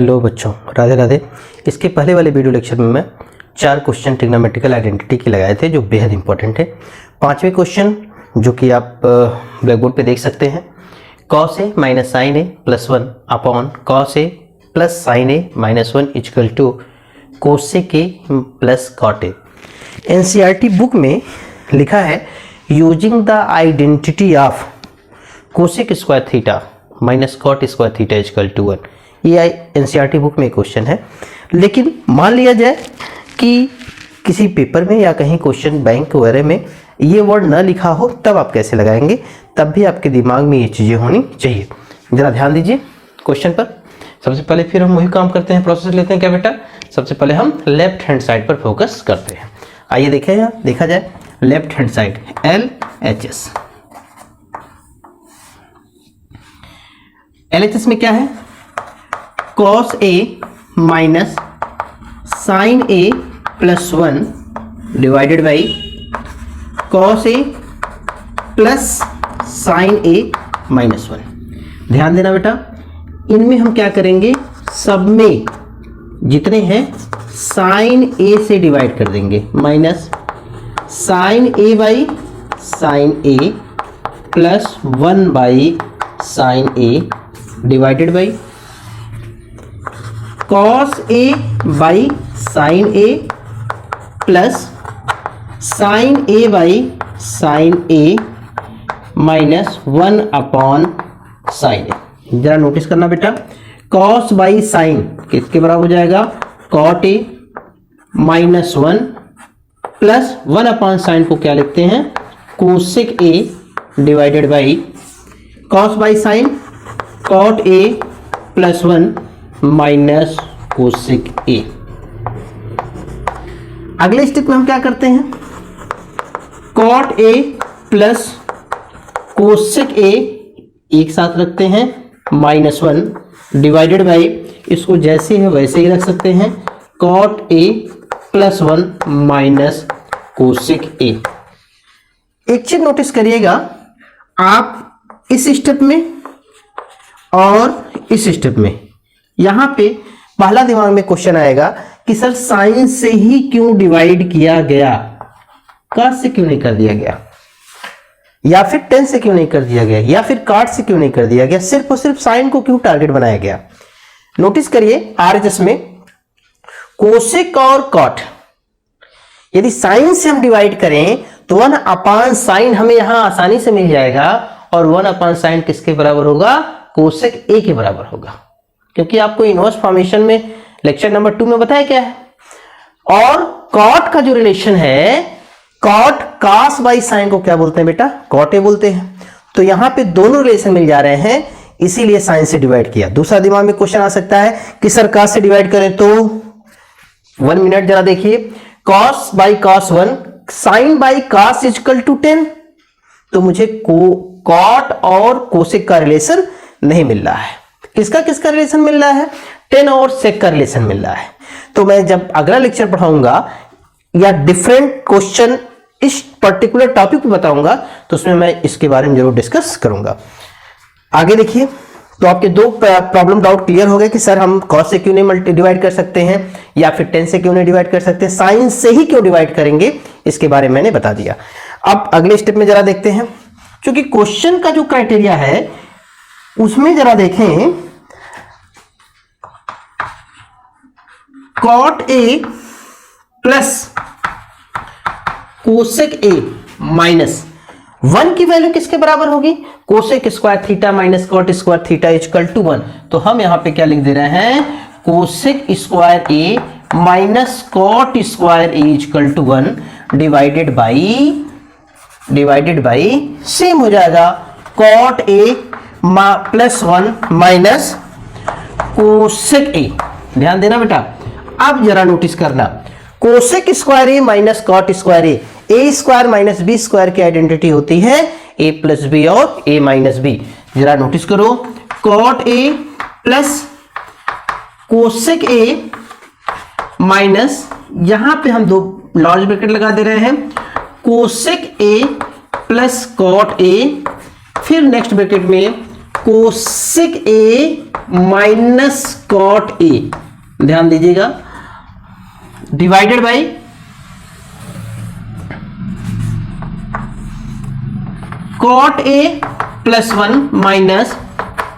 Hello बच्चों, राधे राधे। इसके पहले वाले वीडियो लेक्चर में मैं 4 क्वेश्चन ट्रिग्नोमेट्रिकल आइडेंटिटी के लगाए थे जो बेहद इंपॉर्टेंट है। 5वें क्वेश्चन जो कि आप ब्लैक बोर्ड पे देख सकते हैं, cos a minus sine A plus 1 upon cos a plus sine a minus 1 equal to cosec a plus cot a. NCERT book में लिखा है using the identity of cosec square theta minus cot square theta equal to 1। ये NCERT book में question है, लेकिन मान लिया जाए कि किसी पेपर में या कहीं क्वेश्चन बैंक वगैरह में ये वर्ड ना लिखा हो, तब आप कैसे लगाएंगे? तब भी आपके दिमाग में ये चीज़ें होनी चाहिए। ज़रा ध्यान दीजिए क्वेश्चन पर। सबसे पहले फिर हम वही काम करते हैं, प्रोसेस लेते हैं क्या बेटा। सबसे पहले हम लेफ्ट हैंड साइड पर फोकस करते हैं। आइए देखें, यहाँ देखा जाए left hand side LHS। LHS में क्या है? cos a minus sine a plus 1 divided by cos a plus sine a minus 1। ध्यान देना बेटा, इनमें हम क्या करेंगे, सब में जितने हैं साइन a से डिवाइड कर देंगे, minus sine a by sine a plus 1 by sine a divided by cos a by sine a plus sine a by sine a minus 1 upon sine a। जरा नोटिस करना बेटा, cos by sine किसके बराबर हो जाएगा? cot a minus 1 plus 1 upon sign को क्या लिखते हैं? Cosec a divided by cos by sine cot a plus 1 minus cosec a। अगले स्टेप में हम क्या करते हैं? cot a plus cosec a एक साथ रखते हैं, माइनस 1 डिवाइडेड बाई, इसको जैसे है वैसे ही रख सकते हैं, cot a plus 1 minus cosec a। एक चीज नोटिस करिएगा, आप इस स्टेप में और इस स्टेप में, यहां पे पहला दिमाग में क्वेश्चन आएगा कि सर साइन से ही क्यों डिवाइड किया गया, कॉस से क्यों नहीं कर दिया गया, या फिर टेन से क्यों नहीं कर दिया गया, या फिर कॉट से क्यों नहीं कर दिया गया, सिर्फ और सिर्फ साइन को क्यों टारगेट बनाया गया। नोटिस करिए आरएचएस में कोसेक और कॉट, यदि साइन से हम डिवाइड करें तो 1 अपान साइन हमें यहां आसानी से मिल जाएगा, और 1 अपान साइन किसके बराबर होगा? कोसेक ए के बराबर होगा, क्योंकि आपको इनवर्स फॉर्मेशन में लेक्चर नंबर 2 में बताया क्या है। और कॉट का जो रिलेशन है, कॉट कॉस बाई साइन को क्या बोलते हैं बेटा? कॉट ए बोलते हैं। तो यहां पे दोनों रिलेशन मिल जा रहे हैं, इसीलिए साइन से डिवाइड किया। दूसरा दिमाग में क्वेश्चन आ सकता है कि सर कॉस से डिवाइड करें तो 1 मिनट जरा देखिए, cos by cos 1 sine by cos equal to 10, तो मुझे कॉट और कोसेक का रिलेशन नहीं मिल रहा है। किसका रिलेशन मिल रहा है? 10 और सेक का रिलेशन मिल रहा है। तो मैं जब अगला लेक्चर पढ़ाऊंगा या डिफरेंट क्वेश्चन इस पर्टिकुलर टॉपिक पे बताऊंगा, तो उसमें मैं इसके बारे में जरूर डिस्कस करूंगा। आगे देखिए, तो आपके 2 प्रॉब्लम डाउट क्लियर हो गए कि सर हम कॉस से क्यों नहीं डिवाइड कर सकते हैं, या फिर 10 से क्यों नहीं डिवाइड कर सकते, साइन से ही क्यों डिवाइड करेंगे, इसके बारे में मैंने बता दिया। अब अगले स्टेप में जरा देखते हैं, क्योंकि क्वेश्चन का जो क्राइटेरिया है उसमें जरा देखें, cot a plus cosec a minus 1 की वैल्यू किसके बराबर होगी? Cosec square theta minus cot square theta equal to 1। तो हम यहां पे क्या लिख दे रहे हैं? Cosec square a minus cot square a equal to 1 divided by same हो जाएगा cot a plus 1 minus cosec a। ध्यान देना बेटा, अब जरा नोटिस करना, cosec square a minus cot square a square minus B square की आइडेंटिटी होती है ए प्लस बी और ए माइनस बी। जरा नोटिस करो, cot a plus cosec a minus, यहां पे हम 2 लार्ज ब्रैकेट लगा दे रहे हैं, cosec a plus cot a, फिर नेक्स्ट ब्रैकेट में cosec a minus cot a, ध्यान दीजिएगा, divided by cot a plus 1 minus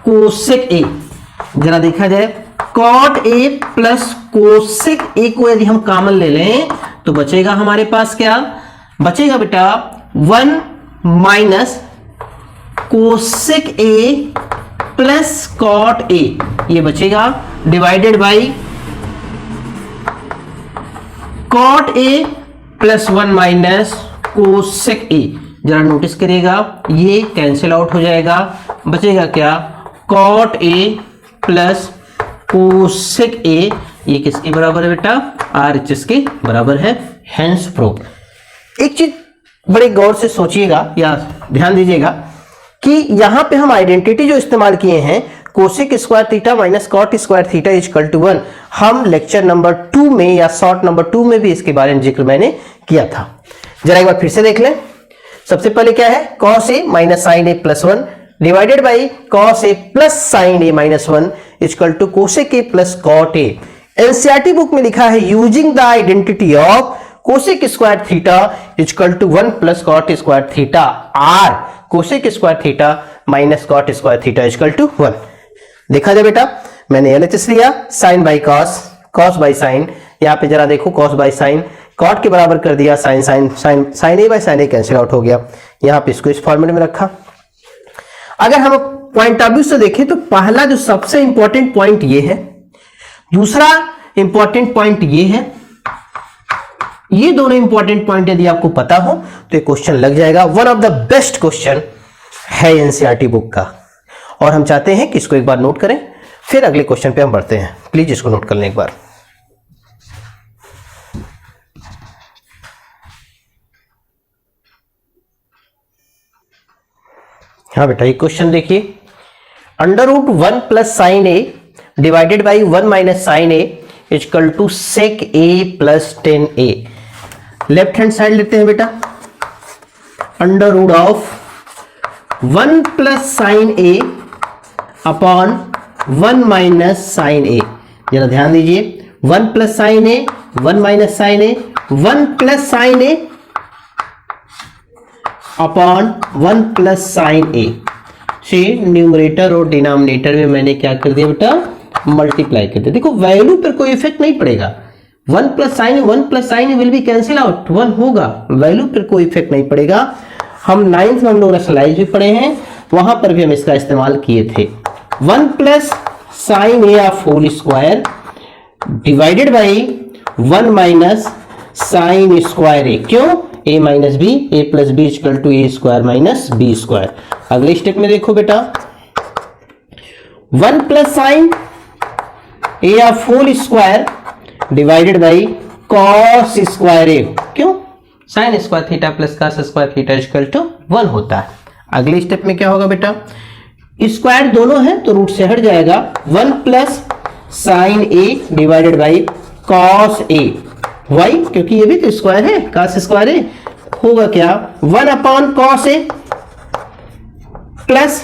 cosec a. जरा देखा जाए, cot a plus cosec a को यदि हम कॉमन ले लें तो बचेगा हमारे पास क्या बचेगा बेटा, 1 minus cosec a plus cot a, ये बचेगा, divided by cot a plus 1 minus cosec a. जरा नोटिस करिएगा, ये कैंसिल आउट हो जाएगा, बचेगा क्या, cot a plus cosec a. ये किसके बराबर है बेटा, RHS के बराबर है। Hence proof. एक चीज बड़े गौर से सोचिएगा या ध्यान दीजिएगा कि यहां पे हम आइडेंटिटी जो इस्तेमाल किए हैं, cosec square theta minus cot square theta is equal to 1, हम लेक्चर नंबर 2 में या शॉर्ट नंबर 2 में भी इसके बारे में जिक्र मैंने किया था। जरा एक बार फिर से देख लें। सबसे पहले क्या है, cos a minus sine A plus 1 divided by cos A plus sine a minus 1 equal to cosec a plus cot a. NCERT book में लिखा है, using the identity of cosec square theta equal to 1 plus cot square theta, or cosec square theta minus cot square theta equal to 1। देखा जाए बेटा, मैंने LHS लिया, sine by cos, cos by sine, यहाँ पे जरा देखो कॉस बाई साइन, कॉट के बराबर कर दिया, sine sine sine, sine A by sine a cancel out हो गया, यहाँ पे इसको इस फॉर्मूले में रखा। अगर हम पॉइंट ऑफ व्यू से देखें तो पहला जो सबसे इंपॉर्टेंट पॉइंट ये है, दूसरा इंपॉर्टेंट पॉइंट ये है, ये दोनों इंपॉर्टेंट पॉइंट यदि आपको पता हो तो ये क्वेश्चन लग जाएगा। One of the best question है एनसीईआरटी बुक का, और हम चाहते हैं कि इसको एक बार नोट करें, फिर अगले क्वेश्चन पे हम बढ़ते हैं। प्लीज इसको नोट कर लें एक बार। हाँ बेटा, ये क्वेश्चन देखिए, under root 1 plus sine A divided by 1 minus sine A equal to sec A plus 10a। Left hand side लेते हैं बेटा, under root of 1 plus sine A upon 1 minus sine A. जरा ध्यान दीजिए, 1 plus sine A, 1 minus sine A, 1 plus sine A upon 1 plus sine A से numerator और denominator में मैंने क्या कर दिया बेटा, मल्टीप्लाई कर दिया। देखो वैल्यू पर कोई इफेक्ट नहीं पड़ेगा, 1 plus sign will be cancel out, 1 होगा, वैल्यू पर कोई इफेक्ट नहीं पड़ेगा। हम 9th में हम लोग रैशनलाइज भी पढ़े हैं, वहां पर भी हम इसका इस्तेमाल किए थे। 1 plus sine A of whole square divided by 1 minus sine square A. क्यों, a minus B, A plus B equal to A square minus B square. अगले स्टेप में देखो बेटा, 1 plus sine A of whole square divided by cos square A. क्यों, sine square theta plus cos square theta equal to 1 होता है। अगले step में क्या होगा बेटा, स्क्वायर दोनों है तो रूट से हट जाएगा, 1 plus sine A divided by cos a वाई, क्योंकि ये भी तो स्क्वायर है, कॉस स्क्वायर है, होगा क्या, 1 upon cos A plus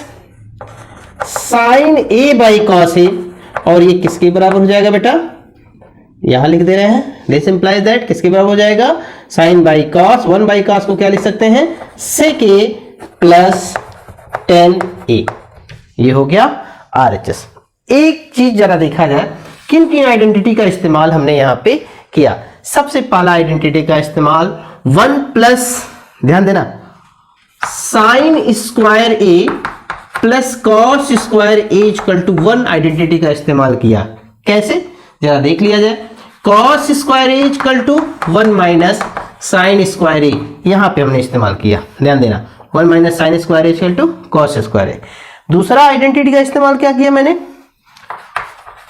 sine A by cos A, और ये किसके बराबर हो जाएगा बेटा, यहां लिख दे रहे हैं, दिस इंप्लाइज दैट किसके बराबर हो जाएगा, sine by cos, 1 by cos को क्या लिख सकते हैं, सेक ए प्लस 10a। ये हो गया RHS। एक चीज जरा देखा जाए, किन किन आइडेंटिटी का इस्तेमाल हमने यहां पे किया। सबसे पहला आइडेंटिटी का इस्तेमाल 1 प्लस, ध्यान देना, sine square A plus cos square A equal to 1 identity का इस्तेमाल किया। कैसे, जरा देख लिया जाए, cos square A equal to 1 minus sine square A, यहां पे हमने इस्तेमाल किया, ध्यान देना, 1 minus sine square A equal to cos square A. दूसरा आइडेंटिटी का इस्तेमाल क्या किया मैंने,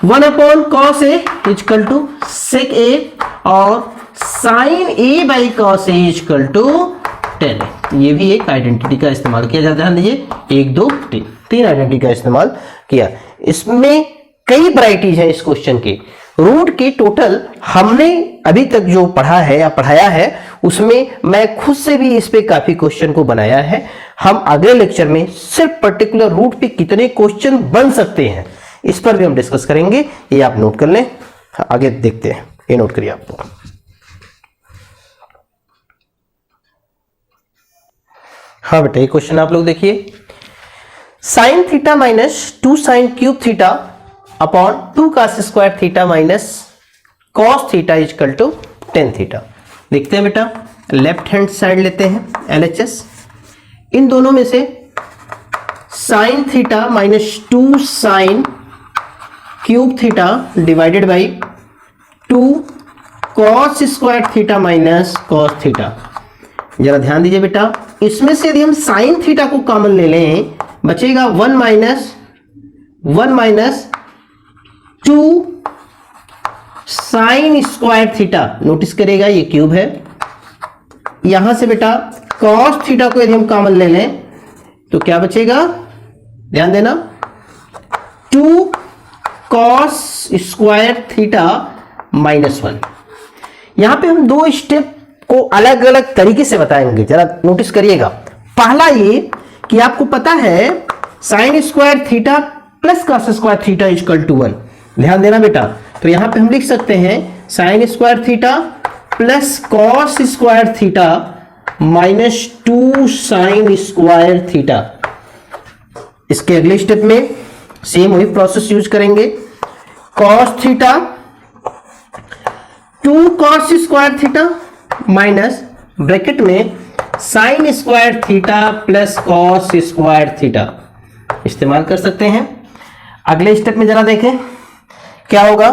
1 upon cos A equal to sec A और sine A by cos A equal to 10। ये भी एक आइडेंटिटी का इस्तेमाल किया जाता है। ध्यान दीजिए, 1 2 3 3 आइडेंटिटी का इस्तेमाल किया। इसमें कई वैरायटीज है इस क्वेश्चन के। रूट के टोटल हमने अभी तक जो पढ़ा है या पढ़ाया है उसमें मैं खुद से भी इस पे काफी क्वेश्चन को बनाया है। हम अगले लेक्चर में सिर्फ पर्टिकुलर रूट पे कितने क्वेश्चन बन सकते हैं इस पर भी हम डिस्कस करेंगे, ये आप नोट कर लें। आगे देखते हैं, ये नोट करिए आपको। हाँ बेटा, ये क्वेश्चन आप लोग देखिए, sine theta minus 2 sine cube theta upon 2 cos square theta minus cos theta is equal to tan theta. देखते हैं बेटा, लेफ्ट हैंड साइड लेते हैं LHS, इन दोनों में से sign theta minus 2 sine cube theta divided by 2 cos square theta minus cos theta. जरा ध्यान दीजिए बेटा, इसमें से यदि हम साइन थीटा को कॉमन ले लें, बचेगा 1 minus 2 sine square theta. Notice करेगा ये क्यूब है, यहां से बेटा cos थीटा को यदि हम कॉमन ले लें तो क्या बचेगा, ध्यान देना, 2 cos स्क्वायर थीटा माइनस 1। यहां पे हम दो स्टेप को अलग अलग तरीके से बताएंगे, जरा नोटिस करिएगा। पहला ये कि आपको पता है sine square theta plus cos square theta equal to 1, ध्यान देना बेटा। तो यहां पे हम लिख सकते हैं sine square theta plus cos square theta minus 2 sine square theta. इसके अगले स्टेप में सेम वही प्रोसेस यूज करेंगे, cos theta 2 cos square theta minus bracket में sine square theta plus cos square theta इस्तेमाल कर सकते हैं। अगले स्टेप में जरा देखें क्या होगा,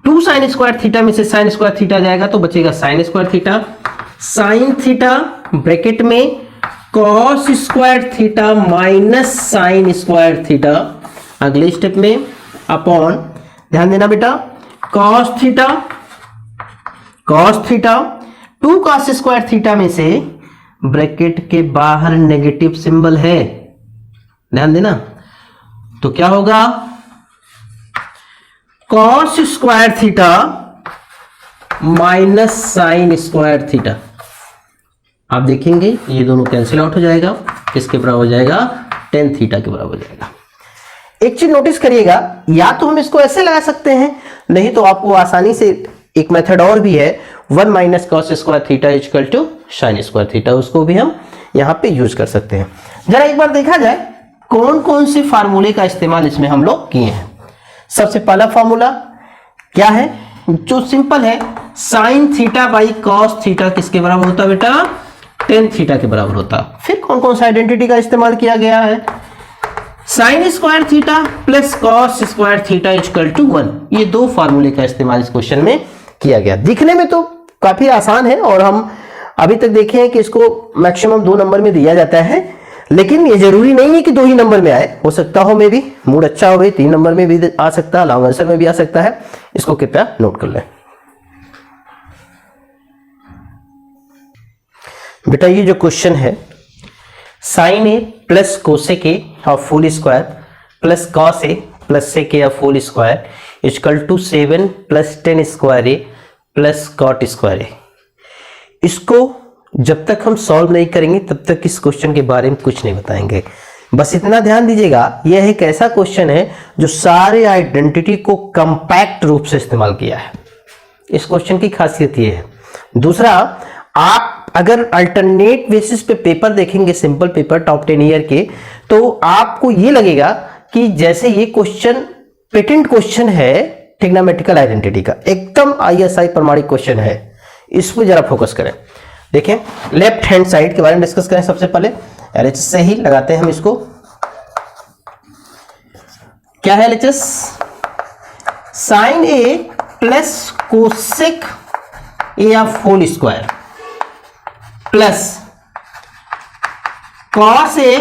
2 साइन स्क्वायर थीटा में से साइन स्क्वायर थीटा जाएगा तो बचेगा sign square theta, sine theta bracket में cos square theta minus sine square theta. अगले स्टेप में अपॉन, ध्यान देना बेटा, cos theta 2 cos square theta में से ब्रैकेट के बाहर नेगेटिव सिंबल है, ध्यान देना, तो क्या होगा cos square theta minus sine square theta. आप देखेंगे ये दोनों कैंसिल आउट हो जाएगा, किसके बराबर हो जाएगा, टेन थीटा के बराबर हो जाएगा। एक चीज नोटिस करिएगा, या तो हम इसको ऐसे लगा सकते हैं, नहीं तो आपको आसानी से एक मेथड और भी है, 1 minus cos square theta equal to sine square theta, उसको भी हम यहां पे यूज कर सकते हैं। जरा एक बार देखा जाए कौन कौन से फार्मूले का इस्तेमाल इसमें हम लोग किए हैं। सबसे पहला फार्मूला क्या है, जो सिंपल है, sine theta by cos theta किसके बराबर होता बेटा, टेन थीटा के बराबर होता। फिर कौन कौन सा आइडेंटिटी का इस्तेमाल किया गया है, sine square theta plus cos square theta equal to 1। ये दो फार्मूले का इस्तेमाल इस क्वेश्चन में किया गया। दिखने में तो काफी आसान है और हम अभी तक देखे हैं कि इसको मैक्सिमम 2 नंबर में दिया जाता है, लेकिन ये जरूरी नहीं है कि 2 ही नंबर में आए, हो सकता हो मे भी मूड अच्छा हो गई 3 नंबर में भी आ सकता है, लॉन्ग आंसर में भी आ सकता है। इसको कृपया नोट कर लें बेटा। ये जो क्वेश्चन है, sine A plus cosec A of full square plus cos A plus sec A of full square equal to 7 plus 10 square A plus cot square A. इसको जब तक हम सॉल्व नहीं करेंगे तब तक इस क्वेश्चन के बारे में कुछ नहीं बताएंगे। बस इतना ध्यान दीजिएगा, यह एक ऐसा क्वेश्चन है जो सारे आइडेंटिटी को कंपैक्ट रूप से इस्तेमाल किया है। इस क्वेश्चन की खासियत यह है। दूसरा, आप अगर अल्टरनेट बेसिस पे पेपर देखेंगे, सिंपल पेपर टॉप 10 ईयर के, तो आपको ये लगेगा कि जैसे ये क्वेश्चन पेटेंट क्वेश्चन है ट्रिग्नोमेट्रिकल आइडेंटिटी का, एकदम ISI प्रमाणिक क्वेश्चन है। इस पर जरा फोकस करें। देखें, लेफ्ट हैंड साइड के बारे में डिस्कस करें। सबसे पहले LHS से ही लगाते हैं हम इसको। क्या है LHS, sine A plus cosec A of whole square plus cos A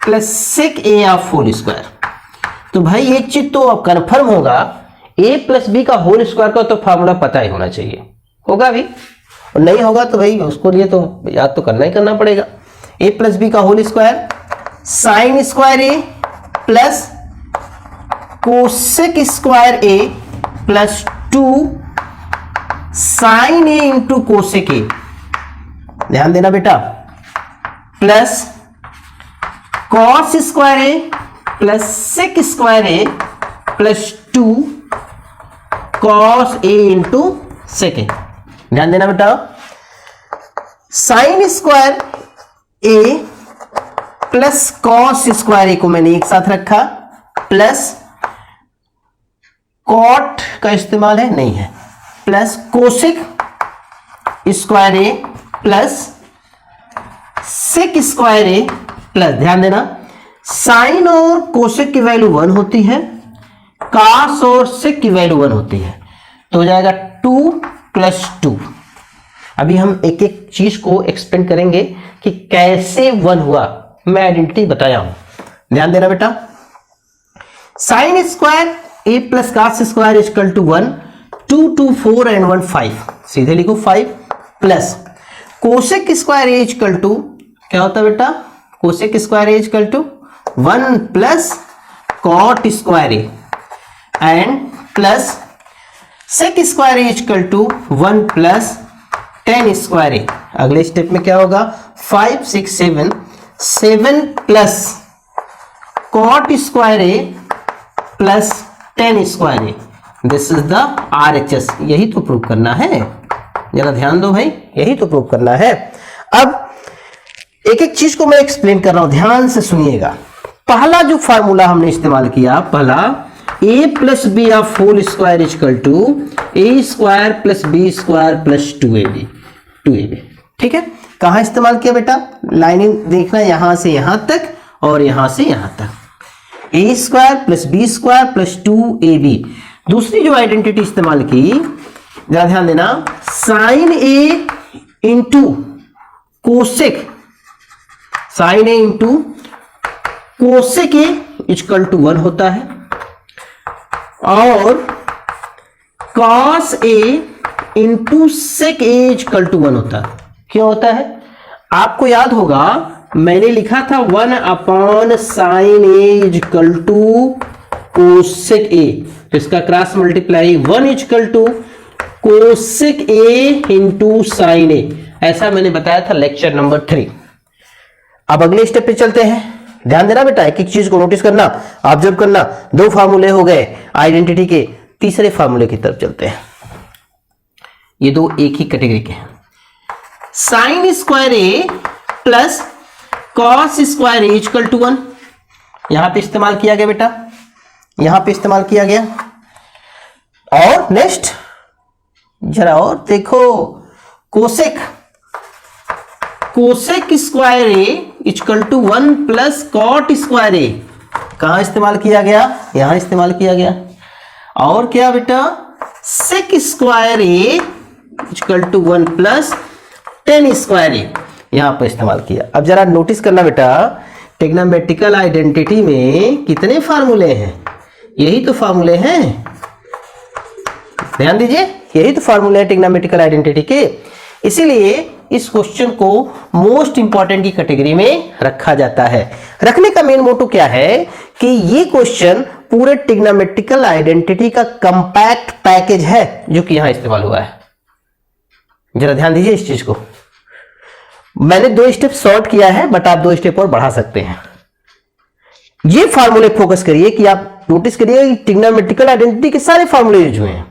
plus sec A of whole square. तो भाई एक चीज तो अब कंफर्म होगा, a प्लस बी का होल स्क्वायर का तो फॉर्मूला पता ही होना चाहिए, होगा भी, और नहीं होगा तो भाई उसको लिए तो याद तो करना ही करना पड़ेगा। a प्लस बी का whole square sine square A plus cosec square A plus 2 sine A into cosec A, ध्यान देना बेटा, plus cos square A plus sec square A plus 2 cos A into sec A. ध्यान देना बेटा, sine square A plus cos square A को मैंने एक साथ रखा, प्लस कॉट का इस्तेमाल है नहीं है, plus cosec square A plus sec square A plus, ध्यान देना साइन और कोसेक की वैल्यू 1 होती है, कॉस और सेक की वैल्यू 1 होती है, तो हो जाएगा 2 प्लस 2। अभी हम एक एक चीज को एक्सप्लेन करेंगे कि कैसे 1 हुआ, मैं आइडेंटिटी बताया हूं, ध्यान देना बेटा। Sine square A plus cos square equal to 1, 2 2 4 and 1 5, सीधे लिखो 5, plus cosec square A equal to क्या होता है बेटा, cosec square A equal to 1 plus cot square A and plus sec square A equal to 1 plus tan square A. अगले step में क्या होगा, 5 6 7, 7 plus cot square A plus tan square A, this is the RHS। यही तो prove करना है, जरा ध्यान दो भाई, यही तो प्रूव करना है। अब एक एक चीज को मैं एक्सप्लेन कर रहा हूं, ध्यान से सुनिएगा। पहला जो फार्मूला हमने इस्तेमाल किया, पहला a plus B of whole square equal to A square plus B square plus 2ab, ठीक है। कहां इस्तेमाल किया बेटा, लाइनिंग देखना, यहां से यहां तक और यहां से यहां तक, A square plus B square plus 2ab। दूसरी जो आइडेंटिटी इस्तेमाल की, जरा ध्यान देना, sine A into cosec, sine A into cosec A equal to 1 होता है, और cos A into sec A equal to 1 होता है। क्यों होता है, आपको याद होगा मैंने लिखा था 1 upon sine A equal to cosec A, तो इसका cross multiply 1 equal to cosec A into sine A, ऐसा मैंने बताया था लेक्चर नंबर 3। अब अगले स्टेप पे चलते हैं, ध्यान देना बेटा, एक एक चीज को नोटिस करना, ऑब्जर्व करना। 2 फार्मूले हो गए आइडेंटिटी के, तीसरे फार्मूले की तरफ चलते हैं। ये 2 एक ही कैटेगरी के हैं। Sine square A plus cos square A equal to 1, यहां पे इस्तेमाल किया गया बेटा, यहां पे इस्तेमाल किया गया। और नेक्स्ट जरा और देखो, cosec, cosec square A equal to 1 plus cot square A, कहां इस्तेमाल किया गया, यहां इस्तेमाल किया गया। और क्या बेटा, sec square A equal to 1 plus tan square A, यहां पर इस्तेमाल किया। अब जरा नोटिस करना बेटा, ट्रिग्नोमेट्रिकल आइडेंटिटी में कितने फार्मूले हैं, यही तो फार्मूले हैं, ध्यान दीजिए, यही तो फार्मूले हैं ट्रिग्नोमेट्रिकल आइडेंटिटी के। इसीलिए इस क्वेश्चन को मोस्ट इंपॉर्टेंट की कैटेगरी में रखा जाता है। रखने का मेन मोटो क्या है कि ये क्वेश्चन पूरे ट्रिग्नोमेट्रिकल आइडेंटिटी का कंपैक्ट पैकेज है जो कि यहां इस्तेमाल हुआ है। जरा ध्यान दीजिए इस चीज को, मैंने 2 स्टेप शॉर्ट किया है, बट आप 2 स्टेप और बढ़ा सकते हैं। ये फार्मूले फोकस करिए कि आप नोटिस करिए ट्रिग्नोमेट्रिकल आइडेंटिटी के सारे फार्मूले यूज हुए हैं,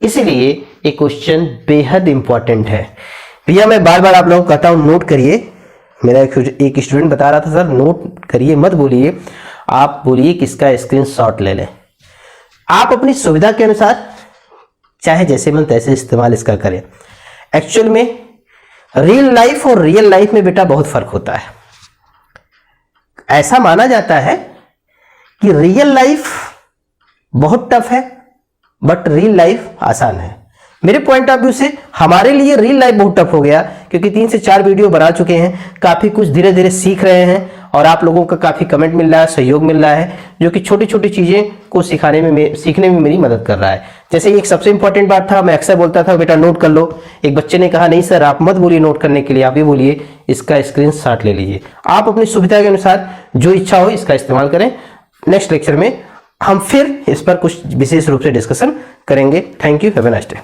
इसीलिए ये क्वेश्चन बेहद इंपॉर्टेंट है। भैया मैं बार बार आप लोगों को कहता हूं नोट करिए, मेरा एक स्टूडेंट बता रहा था सर नोट करिए मत बोलिए, आप बोलिए किसका स्क्रीनशॉट ले लें। आप अपनी सुविधा के अनुसार चाहे जैसे मन तैसे इस्तेमाल इसका करें। एक्चुअल में रियल लाइफ और रियल लाइफ में बेटा बहुत फर्क होता है। ऐसा माना जाता है कि रियल लाइफ बहुत टफ है बट रियल लाइफ आसान है। मेरे पॉइंट ऑफ व्यू से हमारे लिए रियल लाइफ बहुत टफ हो गया, क्योंकि 3 से 4 वीडियो बना चुके हैं, काफी कुछ धीरे धीरे सीख रहे हैं और आप लोगों का काफी कमेंट मिल रहा है, सहयोग मिल रहा है, जो कि छोटी छोटी चीजें को सीखने में मेरी मदद कर रहा है। जैसे एक सबसे इंपॉर्टेंट बात था, मैं अक्सर बोलता था बेटा नोट कर लो, एक बच्चे ने कहा नहीं सर आप मत बोलिए नोट करने के लिए, आप ये बोलिए इसका स्क्रीनशॉट ले लीजिए। आप अपनी सुविधा के अनुसार जो इच्छा हो इसका इस्तेमाल करें। नेक्स्ट लेक्चर में हम फिर इस पर कुछ विशेष रूप से डिस्कशन करेंगे। Thank you, have a nice day.